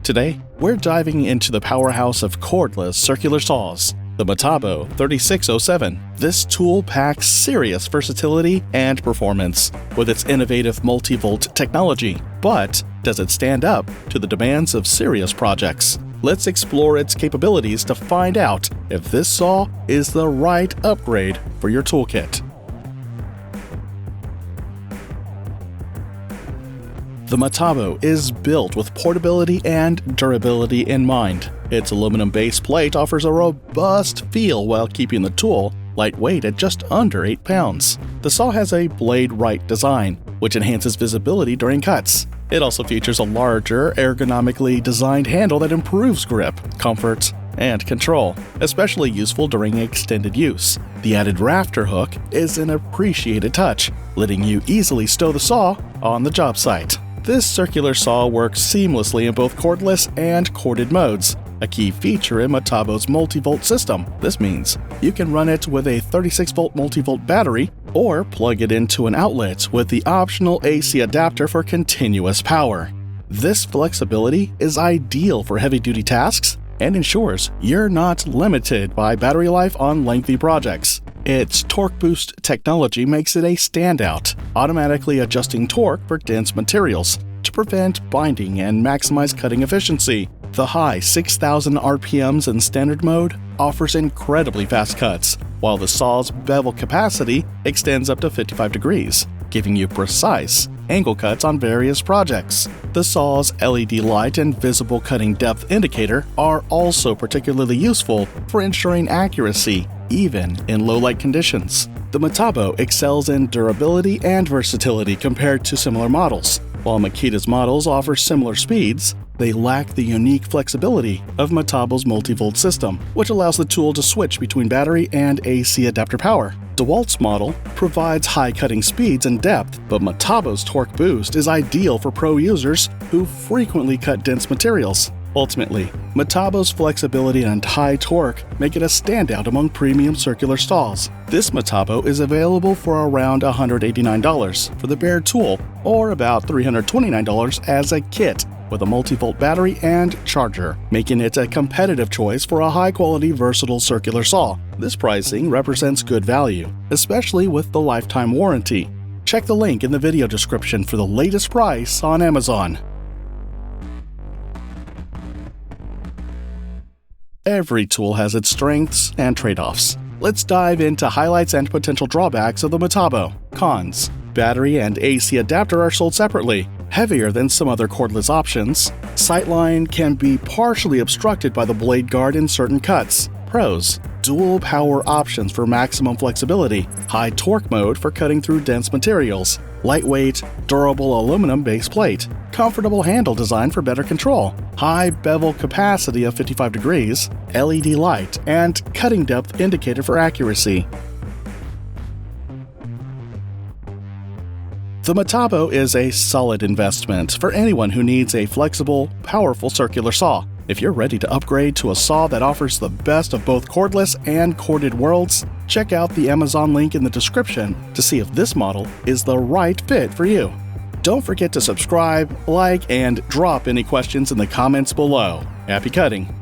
Today, we're diving into the powerhouse of cordless circular saws, the Metabo 3607. This tool packs serious versatility and performance with its innovative multi-volt technology. But does it stand up to the demands of serious projects? Let's explore its capabilities to find out if this saw is the right upgrade for your toolkit. The Metabo is built with portability and durability in mind. Its aluminum base plate offers a robust feel while keeping the tool lightweight at just under 8 pounds. The saw has a blade-right design, which enhances visibility during cuts. It also features a larger, ergonomically designed handle that improves grip, comfort, and control, especially useful during extended use. The added rafter hook is an appreciated touch, letting you easily stow the saw on the job site. This circular saw works seamlessly in both cordless and corded modes, a key feature in Metabo's multi-volt system. This means you can run it with a 36V multi-volt battery or plug it into an outlet with the optional AC adapter for continuous power. This flexibility is ideal for heavy-duty tasks and ensures you're not limited by battery life on lengthy projects. Its torque boost technology makes it a standout, automatically adjusting torque for dense materials to prevent binding and maximize cutting efficiency. The high 6,000 RPMs in standard mode offers incredibly fast cuts, while the saw's bevel capacity extends up to 55 degrees, giving you precise angle cuts on various projects. The saw's LED light and visible cutting depth indicator are also particularly useful for ensuring accuracy, even in low-light conditions. The Metabo excels in durability and versatility compared to similar models. While Makita's models offer similar speeds, they lack the unique flexibility of Metabo's multi-volt system, which allows the tool to switch between battery and AC adapter power. DeWalt's model provides high cutting speeds and depth, but Metabo's torque boost is ideal for pro users who frequently cut dense materials. Ultimately, Metabo's flexibility and high torque make it a standout among premium circular saws. This Metabo is available for around $189 for the bare tool, or about $329 as a kit with a multi-volt battery and charger, making it a competitive choice for a high-quality, versatile circular saw. This pricing represents good value, especially with the lifetime warranty. Check the link in the video description for the latest price on Amazon. Every tool has its strengths and trade-offs. Let's dive into highlights and potential drawbacks of the Metabo. Cons: battery and AC adapter are sold separately, heavier than some other cordless options. Sightline can be partially obstructed by the blade guard in certain cuts. Pros: dual power options for maximum flexibility, high torque mode for cutting through dense materials, lightweight, durable aluminum base plate, comfortable handle design for better control, high bevel capacity of 55 degrees, LED light, and cutting depth indicator for accuracy. The Metabo is a solid investment for anyone who needs a flexible, powerful circular saw. If you're ready to upgrade to a saw that offers the best of both cordless and corded worlds, check out the Amazon link in the description to see if this model is the right fit for you. Don't forget to subscribe, like, and drop any questions in the comments below. Happy cutting!